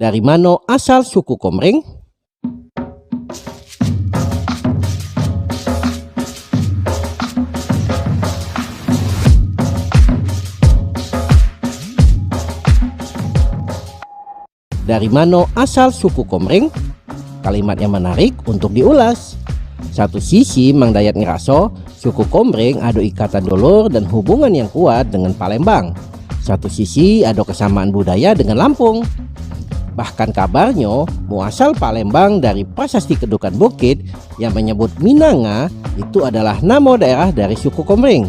Dari mana asal suku Komering? Dari mana asal suku Komering? Kalimat yang menarik untuk diulas. Satu sisi Mang Dayat ngeraso suku Komering ada ikatan dulur dan hubungan yang kuat dengan Palembang. Satu sisi ada kesamaan budaya dengan Lampung. Bahkan kabarnya muasal Palembang dari prasasti Kedukan Bukit yang menyebut Minanga itu adalah nama daerah dari suku Komering.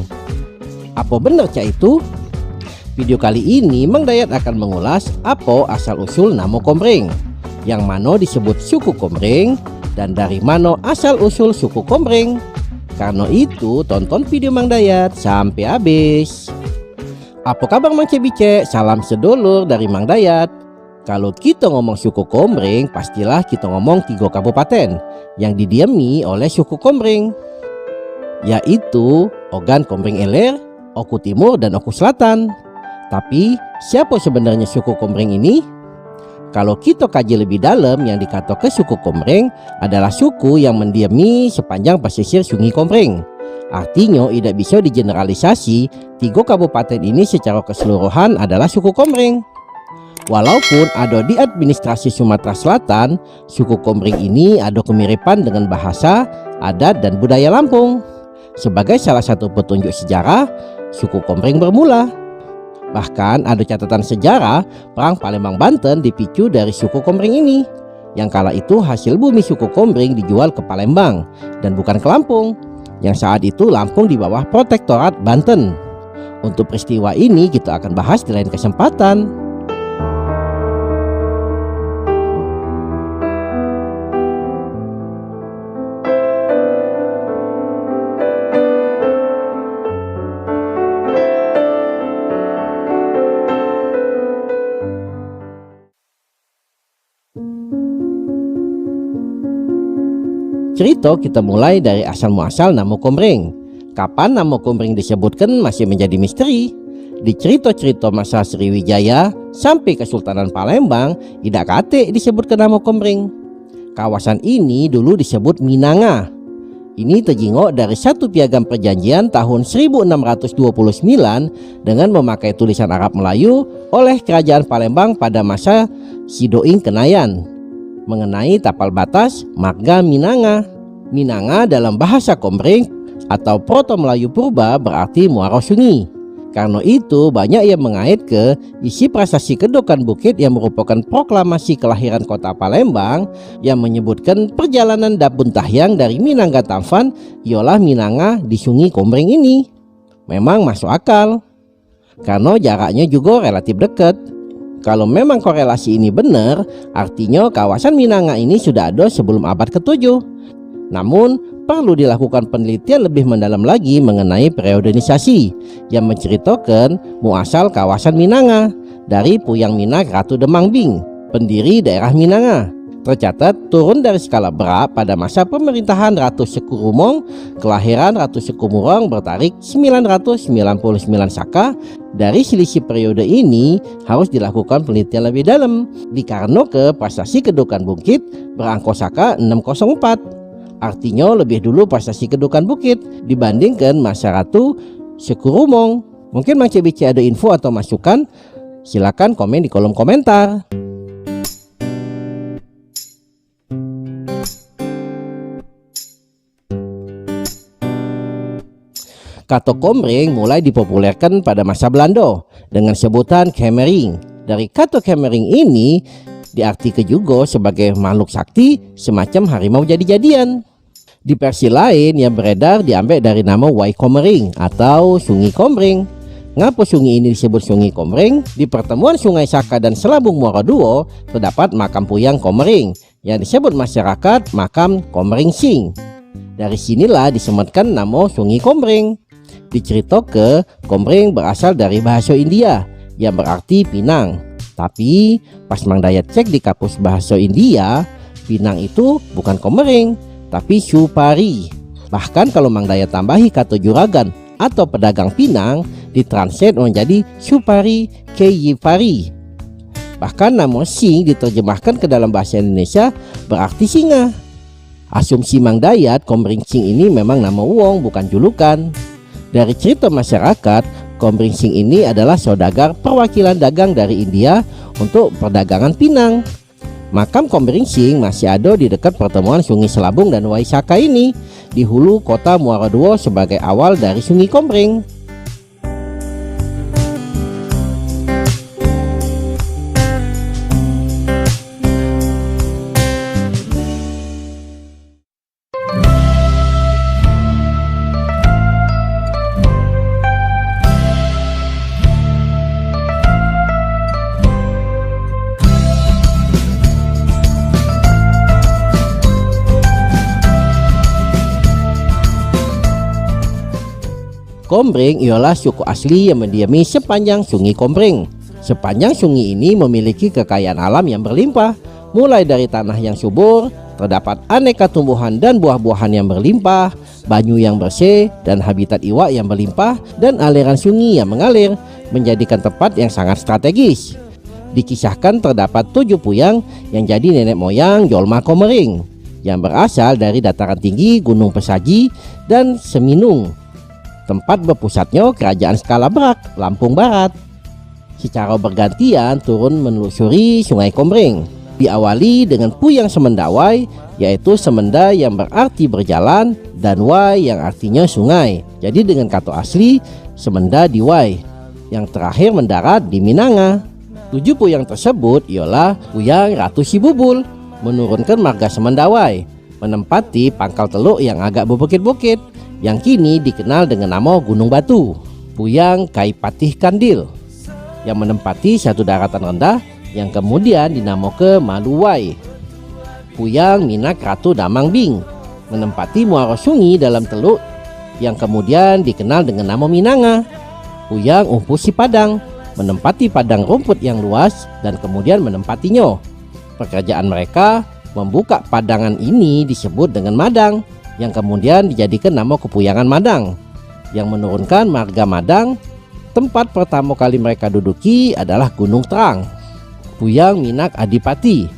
Apa benar cak itu? Video kali ini Mang Dayat akan mengulas apa asal-usul nama Komering, yang mana disebut suku Komering, dan dari mana asal-usul suku Komering. Karena itu tonton video Mang Dayat sampai habis. Apa kabar Mang Cebice? Salam sedulur dari Mang Dayat. Kalau kita ngomong suku Komering, pastilah kita ngomong 3 kabupaten yang didiami oleh suku Komering, yaitu Ogan Komering Ilir, Oku Timur, dan Oku Selatan. Tapi siapa sebenarnya suku Komering ini? Kalau kita kaji lebih dalam, yang dikata ke suku Komering adalah suku yang mendiami sepanjang pesisir Sungai Komering. Artinya tidak bisa digeneralisasi 3 kabupaten ini secara keseluruhan adalah suku Komering. Walaupun ada di administrasi Sumatera Selatan, suku Komering ini ada kemiripan dengan bahasa, adat, dan budaya Lampung. Sebagai salah satu petunjuk sejarah, suku Komering bermula. Bahkan ada catatan sejarah Perang Palembang Banten dipicu dari suku Komering ini. Yang kala itu hasil bumi suku Komering dijual ke Palembang dan bukan ke Lampung, yang saat itu Lampung di bawah protektorat Banten. Untuk peristiwa ini kita akan bahas di lain kesempatan. Cerita kita mulai dari asal muasal nama Komering. Kapan nama Komering disebutkan masih menjadi misteri. Di cerita-cerita masa Sriwijaya sampai Kesultanan Palembang tidak kate disebutkan nama Komering. Kawasan ini dulu disebut Minanga. Ini terjengok dari satu piagam perjanjian tahun 1629 dengan memakai tulisan Arab Melayu oleh Kerajaan Palembang pada masa Sidoing Kenayan mengenai tapal batas marga Minanga. Minanga dalam bahasa Komering atau Proto Melayu Purba berarti muara sungai. Karena itu banyak yang mengait ke isi prasasti Kedukan Bukit yang merupakan proklamasi kelahiran kota Palembang yang menyebutkan perjalanan Dapun Tahyang dari Minangga Tampan ialah Minanga di Sungai Komering ini. Memang masuk akal karena jaraknya juga relatif dekat. Kalau memang korelasi ini benar, artinya kawasan Minanga ini sudah ada sebelum abad ke-7. Namun perlu dilakukan penelitian lebih mendalam lagi mengenai periodenisasi yang menceritakan muasal kawasan Minanga dari Puyang Minag Ratu Demangbing, pendiri daerah Minanga. Tercatat turun dari skala berat pada masa pemerintahan Ratu Sekurumong, kelahiran Ratu Sekumurong bertarik 999 Saka. Dari selisih periode ini harus dilakukan penelitian lebih dalam dikarenakan prasasti Kedukan Bukit berangko Saka 604. Artinya lebih dulu prasasti Kedukan Bukit dibandingkan masa Ratu Sekurumong. Mungkin Mang Cebice ada info atau masukan? Silakan komen di kolom komentar. Kata Komering mulai dipopulerkan pada masa Belanda dengan sebutan Kemering. Dari kata Kemering ini diartikan juga sebagai makhluk sakti semacam harimau jadi-jadian. Di versi lain yang beredar diambil dari nama Wai Komering atau Sungai Komering. Ngapa sungai ini disebut Sungai Komering? Di pertemuan Sungai Saka dan Selabung Muara Duo terdapat makam Puyang Komering yang disebut masyarakat makam Komering Sing. Dari sinilah disematkan nama Sungai Komering. Diceritakan Komering berasal dari bahasa India yang berarti pinang. Tapi pas Mang Dayat cek di kapus bahasa India, pinang itu bukan Komering, tapi Supari. Bahkan kalau Mang Dayat tambahi kata juragan atau pedagang pinang, ditranslate menjadi Supari Keyipari. Bahkan nama Sing diterjemahkan ke dalam bahasa Indonesia berarti singa. Asumsi Mang Dayat, Komering Sing ini memang nama wong, bukan julukan. Dari cerita masyarakat, Komering Sing ini adalah saudagar perwakilan dagang dari India untuk perdagangan pinang. Makam Komering Sing masih ada di dekat pertemuan Sungai Selabung dan Waisaka ini, di hulu kota Muara II sebagai awal dari Sungai Komering. Kombreng ialah suku asli yang mendiami sepanjang Sungai Kombreng. Sepanjang sungai ini memiliki kekayaan alam yang berlimpah, mulai dari tanah yang subur, terdapat aneka tumbuhan dan buah-buahan yang berlimpah, banyu yang bersih, dan habitat iwak yang berlimpah, dan aliran sungai yang mengalir, menjadikan tempat yang sangat strategis. Dikisahkan terdapat 7 puyang yang jadi nenek moyang Jolma Komering, yang berasal dari dataran tinggi Gunung Pesaji dan Seminung. Tempat berpusatnya Kerajaan Skalabrak, Lampung Barat. Secara bergantian turun menelusuri Sungai Kombreng. Diawali dengan Puyang Semendawai, yaitu semenda yang berarti berjalan, dan wai yang artinya sungai. Jadi dengan kata asli semenda di wai, yang terakhir mendarat di Minanga. 7 puyang tersebut ialah Puyang Ratu Sibubul, menurunkan marga Semendawai, menempati pangkal teluk yang agak berbukit-bukit, yang kini dikenal dengan nama Gunung Batu. Puyang Kaipatih Kandil, yang menempati satu daratan rendah yang kemudian dinamakan Maluwai. Puyang Minak Ratu Damang Bing, menempati muara sungai dalam teluk yang kemudian dikenal dengan nama Minanga. Puyang Umpu Sipadang, menempati padang rumput yang luas dan kemudian menempatinya. Pekerjaan mereka membuka padangan ini disebut dengan Madang, yang kemudian dijadikan nama Kepuyangan Madang, yang menurunkan marga Madang. Tempat pertama kali mereka duduki adalah Gunung Terang. Puyang Minak Adipati,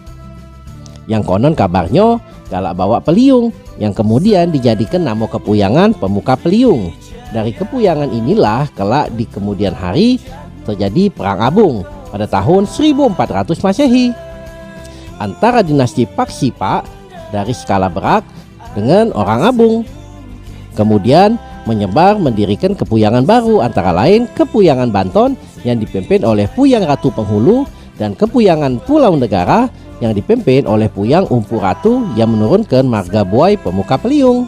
yang konon kabarnya galak bawa peliung, yang kemudian dijadikan nama Kepuyangan Pemuka Peliung. Dari kepuyangan inilah kelak di kemudian hari terjadi Perang Abung pada tahun 1400 Masehi antara dinasti Paksipak dari Skalabrak dengan orang Abung. Kemudian menyebar mendirikan kepuyangan baru, antara lain Kepuyangan Banton yang dipimpin oleh Puyang Ratu Penghulu, dan Kepuyangan Pulau Negara yang dipimpin oleh Puyang Umpu Ratu yang menurunkan marga Buai Pemuka Peliung.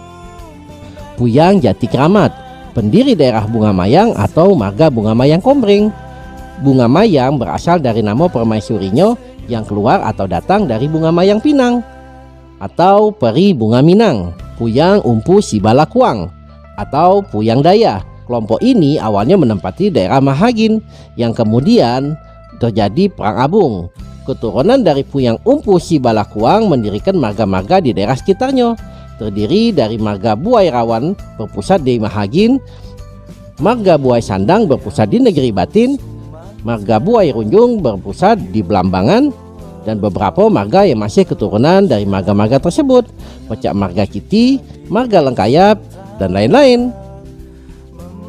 Puyang Jati Kramat, pendiri daerah Bunga Mayang atau marga Bunga Mayang Kombreng. Bunga Mayang berasal dari nama permaisurinya yang keluar atau datang dari bunga mayang pinang, atau Peri Bunga Minang. Puyang Umpu Sibalakuang atau Puyang Daya. Kelompok ini awalnya menempati daerah Mahagin, yang kemudian terjadi Perang Abung. Keturunan dari Puyang Umpu Sibalakuang mendirikan marga-marga di daerah sekitarnya, terdiri dari marga Buai Rawan berpusat di Mahagin, marga Buai Sandang berpusat di Negeri Batin, marga Buai Runjung berpusat di Belambangan, dan beberapa marga yang masih keturunan dari marga-marga tersebut, Pecak Marga Kiti, Marga Lengkayap, dan lain-lain.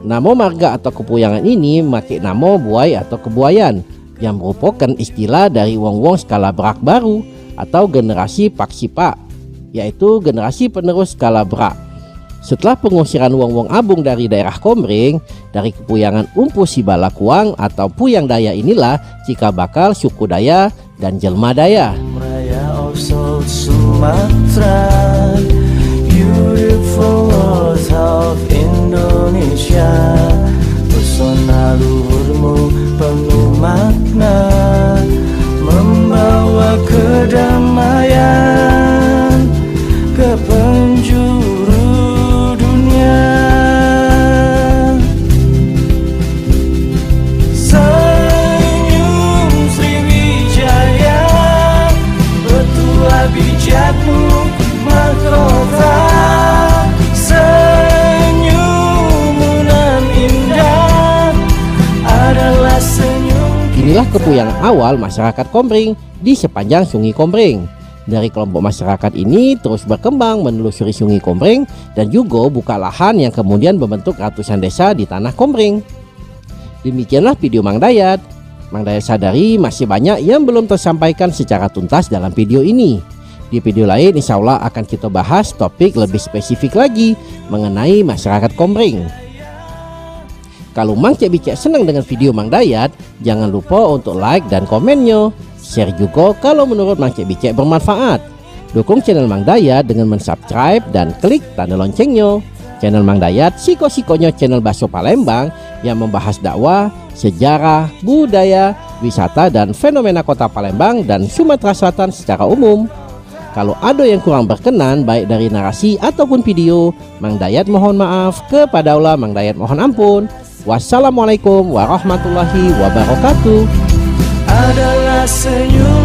Nama marga atau kepuyangan ini memakai nama buai atau kebuayan, yang merupakan istilah dari wong-wong Skalabrak baru atau generasi Paksipak, yaitu generasi penerus Skalabrak. Setelah pengusiran wong-wong Abung dari daerah Kombreng, dari kepuyangan Umpu Sibalakuang atau Puyang Daya inilah cikal bakal suku Daya dan jelma Daya. Beautiful words of Indonesia, pesona luhurmu penuh makna, membawa kedamaian ke penjuru dunia. Senyum Sriwijaya, betulah bijakmu mahkota, inilah kepuyangan awal masyarakat Komering di sepanjang Sungai Komering. Dari kelompok masyarakat ini terus berkembang menelusuri Sungai Komering dan juga buka lahan yang kemudian membentuk ratusan desa di tanah Komering. Demikianlah video Mang Dayat. Mang Dayat sadari masih banyak yang belum tersampaikan secara tuntas dalam video ini. Di video lain insya Allah akan kita bahas topik lebih spesifik lagi mengenai masyarakat Komering. Kalau Mang Cek Bicek senang dengan video Mang Dayat, jangan lupa untuk like dan komennya. Share juga kalau menurut Mang Cek Bicek bermanfaat. Dukung channel Mang Dayat dengan mensubscribe dan klik tanda loncengnya. Channel Mang Dayat siko-sikonya channel Bakso Palembang yang membahas dakwah, sejarah, budaya, wisata dan fenomena kota Palembang dan Sumatera Selatan secara umum. Kalau ada yang kurang berkenan baik dari narasi ataupun video, Mang Dayat mohon maaf, kepada Allah Mang Dayat mohon ampun. Wassalamualaikum warahmatullahi wabarakatuh. Adalah senyum